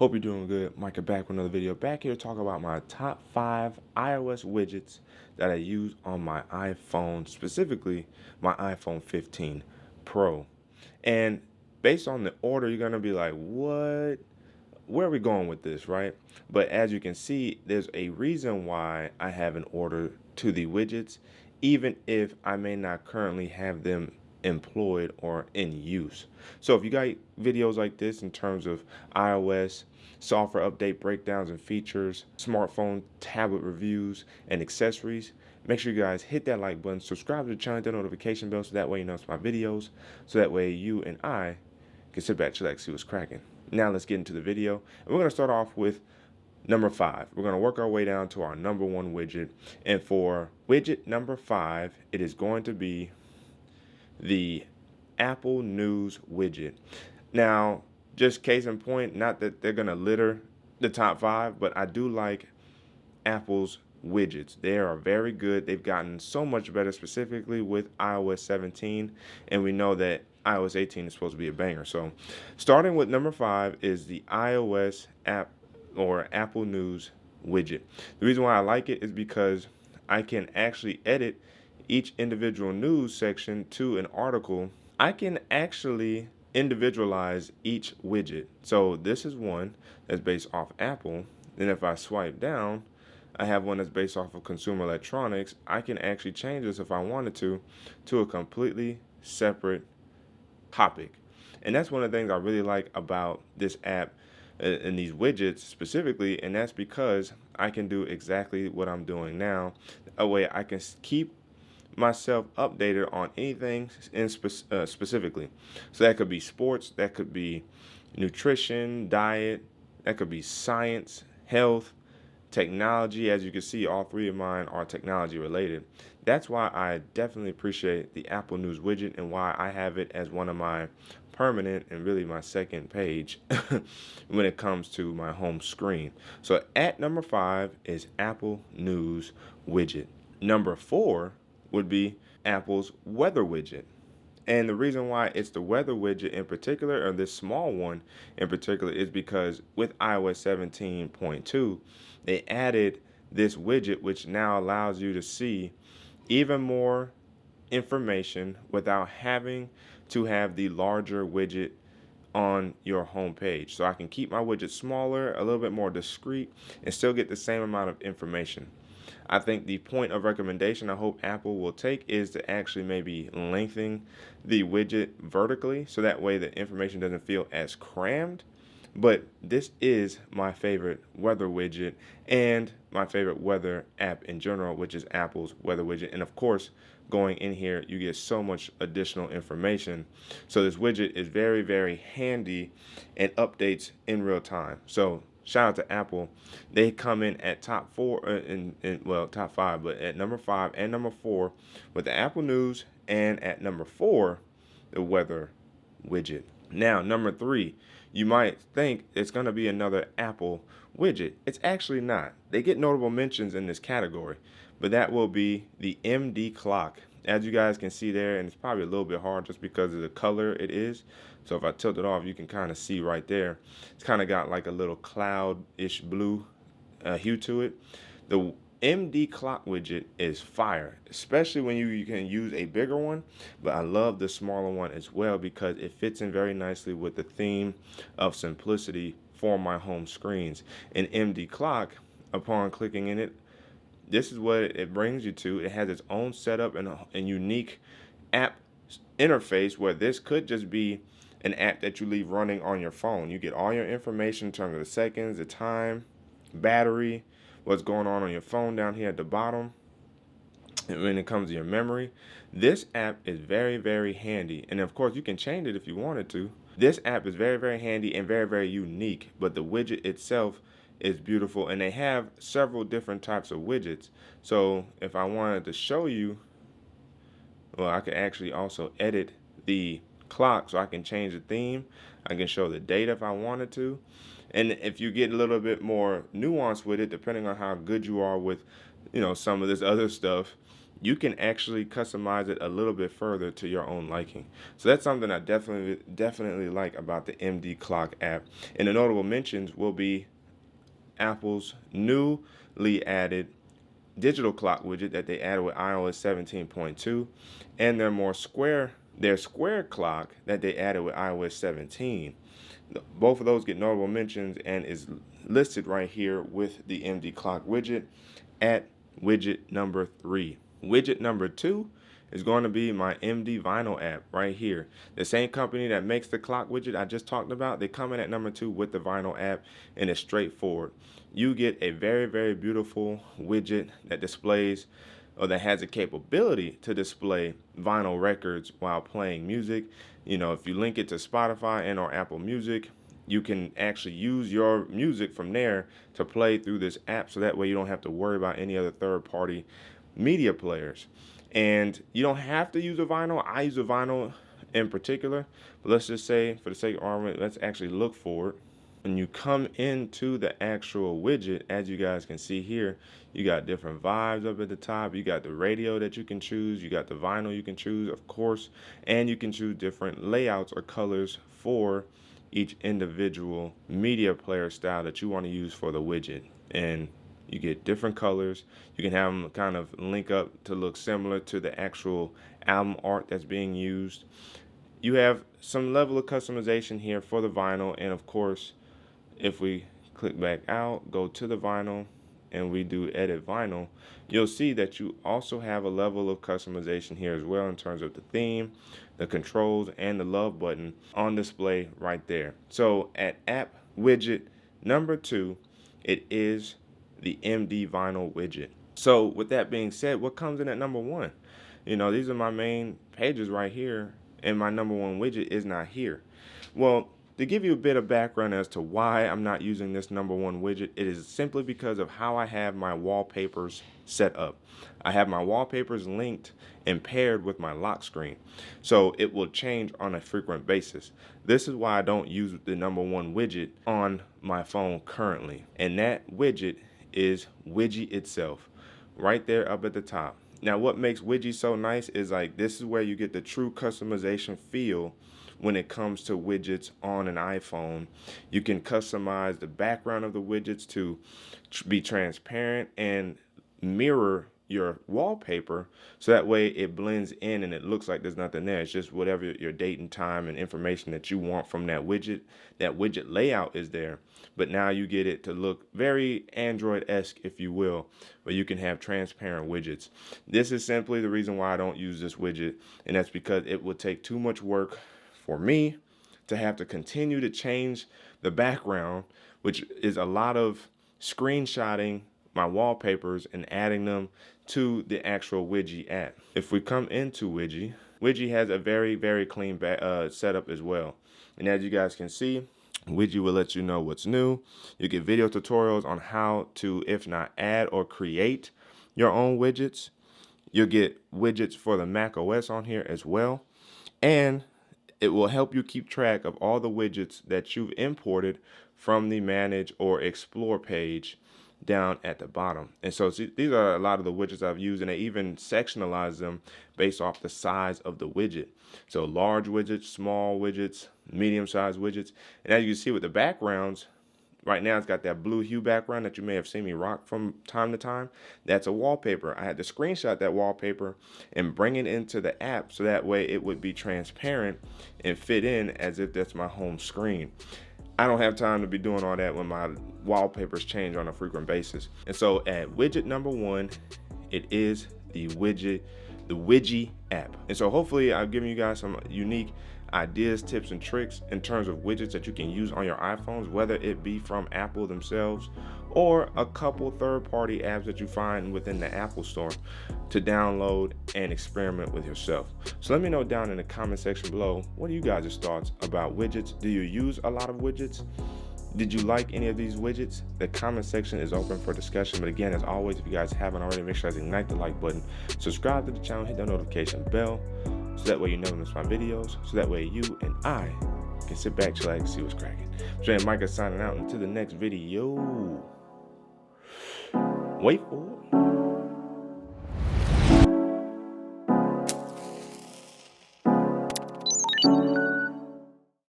Hope you're doing good. Micah back with another video. Back here to talk about my top 5 iOS widgets that I use on my iPhone, specifically my iPhone 15 Pro. And based on the order, you're going to be like, what? Where are we going with this, right? But as you can see, there's a reason why I have an order to the widgets, even if I may not currently have them employed or in use. So if you got videos like this in terms of iOS, software update breakdowns and features, smartphone, tablet reviews, and accessories, make sure you guys hit that like button, subscribe to the channel, hit the notification bell so that way you know it's my videos, so that way you and I can sit back, chillax, see what's cracking. Now let's get into the video. And we're going to start off with number 5. We're going to work our way down to our number 1 widget. And for widget number 5, it is going to be the Apple News widget. Now, just case in point, not that they're going to litter the top 5, but I do like Apple's widgets. They are very good. They've gotten so much better, specifically with iOS 17, and we know that iOS 18 is supposed to be a banger. So starting with number 5 is the iOS app or Apple News widget. The reason why I like it is because I can actually edit each individual news section to an article. I can actually individualize each widget. So this is one that's based off Apple. Then if I swipe down, I have one that's based off of consumer electronics. I can actually change this if I wanted to a completely separate topic. And that's one of the things I really like about this app and these widgets specifically, and that's because I can do exactly what I'm doing now. That way I can keep myself updated on anything specifically. So that could be sports, that could be nutrition, diet, that could be science, health, technology. As you can see, all 3 of mine are technology related. That's why I definitely appreciate the Apple News widget and why I have it as one of my permanent and really my second page when it comes to my home screen. So at number 5 is Apple News widget. Number 4 would be Apple's weather widget. And the reason why it's the weather widget in particular, or this small one in particular, is because with iOS 17.2, they added this widget which now allows you to see even more information without having to have the larger widget on your home page. So I can keep my widget smaller, a little bit more discreet, and still get the same amount of information. I think the point of recommendation I hope Apple will take is to actually maybe lengthen the widget vertically so that way the information doesn't feel as crammed. But this is my favorite weather widget and my favorite weather app in general, which is Apple's weather widget. And of course, going in here, you get so much additional information. So this widget is very, very handy and updates in real time. So shout out to Apple. They come in at top 4 well, top 5, but at number 5 and number 4 with the Apple News, and at number 4 the weather widget. Now number 3, you might think it's going to be another Apple widget. It's actually not. They get notable mentions in this category, but that will be the MD clock. As you guys can see there, and it's probably a little bit hard just because of the color it is. So if I tilt it off, you can kind of see right there. It's kind of got like a little cloud-ish blue hue to it. The MD clock widget is fire, especially when you can use a bigger one, but I love the smaller one as well because it fits in very nicely with the theme of simplicity for my home screens. An MD clock, upon clicking in it, this is what it brings you to. It has its own setup and unique app interface where this could just be an app that you leave running on your phone. You get all your information in terms of the seconds, the time, battery, what's going on your phone down here at the bottom. And when it comes to your memory, this app is very, very handy. And of course, you can change it if you wanted to. This app is very, very handy and very, very unique. But the widget itself is beautiful, and they have several different types of widgets. So if I wanted to show you, well, I could actually also edit the clock so I can change the theme. I can show the date if I wanted to. And if you get a little bit more nuance with it, depending on how good you are with, some of this other stuff, you can actually customize it a little bit further to your own liking. So that's something I definitely like about the MD Clock app. And the notable mentions will be Apple's newly added digital clock widget that they added with iOS 17.2, and their square clock that they added with iOS 17. Both of those get notable mentions and is listed right here with the MD Clock widget at widget number 3. Widget number 2 is going to be my MD Vinyl app right here. The same company that makes the clock widget I just talked about, they come in at number 2 with the Vinyl app, and it's straightforward. You get a very beautiful widget that displays, or that has the capability to display vinyl records while playing music. You know, if you link it to Spotify and or Apple Music, you can actually use your music from there to play through this app, so that way you don't have to worry about any other third-party media players. And you don't have to use a vinyl. I use a vinyl in particular, but let's just say, for the sake of argument, let's actually look for it. When you come into the actual widget, as you guys can see here, you got different vibes up at the top. You got the radio that you can choose. You got the vinyl you can choose, of course, and you can choose different layouts or colors for each individual media player style that you want to use for the widget. And you get different colors. You can have them kind of link up to look similar to the actual album art that's being used. You have some level of customization here for the vinyl, and of course, if we click back out, go to the vinyl, and we do edit vinyl, you'll see that you also have a level of customization here as well in terms of the theme, the controls, and the love button on display right there. So at app widget number 2, it is the MD Vinyl widget. So with that being said, what comes in at number 1? You know, these are my main pages right here, and my number 1 widget is not here. Well, to give you a bit of background as to why I'm not using this number 1 widget, it is simply because of how I have my wallpapers set up. I have my wallpapers linked and paired with my lock screen, so it will change on a frequent basis. This is why I don't use the number 1 widget on my phone currently, and that widget is Widgy itself, right there up at the top. Now, what makes Widgy so nice is, like, this is where you get the true customization feel when it comes to widgets on an iPhone. You can customize the background of the widgets to be transparent and mirror your wallpaper, so that way it blends in and it looks like there's nothing there. It's just whatever your date and time and information that you want from that widget. That widget layout is there, but now you get it to look very Android-esque, if you will, where you can have transparent widgets. This is simply the reason why I don't use this widget, and that's because it would take too much work for me to have to continue to change the background, which is a lot of screenshotting my wallpapers and adding them to the actual Widgy app. If we come into Widgy, Widgy has a very clean setup as well. And as you guys can see, Widgy will let you know what's new. You get video tutorials on how to, if not add or create your own widgets. You'll get widgets for the Mac OS on here as well. And it will help you keep track of all the widgets that you've imported from the Manage or Explore page down at the bottom. And so these are a lot of the widgets I've used, and they even sectionalize them based off the size of the widget. So large widgets, small widgets, medium-sized widgets. And as you can see with the backgrounds, right now it's got that blue hue background that you may have seen me rock from time to time. That's a wallpaper. I had to screenshot that wallpaper and bring it into the app so that way it would be transparent and fit in as if that's my home screen. I don't have time to be doing all that when my wallpapers change on a frequent basis. And so at widget number 1, it is the Widgy app. And so hopefully I've given you guys some unique ideas, tips, and tricks in terms of widgets that you can use on your iPhones, whether it be from Apple themselves or a couple third-party apps that you find within the Apple Store to download and experiment with yourself. So let me know down in the comment section below, what are you guys' thoughts about widgets? Do you use a lot of widgets? Did you like any of these widgets? The comment section is open for discussion. But again, as always, if you guys haven't already, make sure to ignite the like button, subscribe to the channel, hit that notification bell, so that way you never miss my videos, so that way you and I can sit back, chill, and see what's cracking. So Micah signing out until the next video. Wait for it.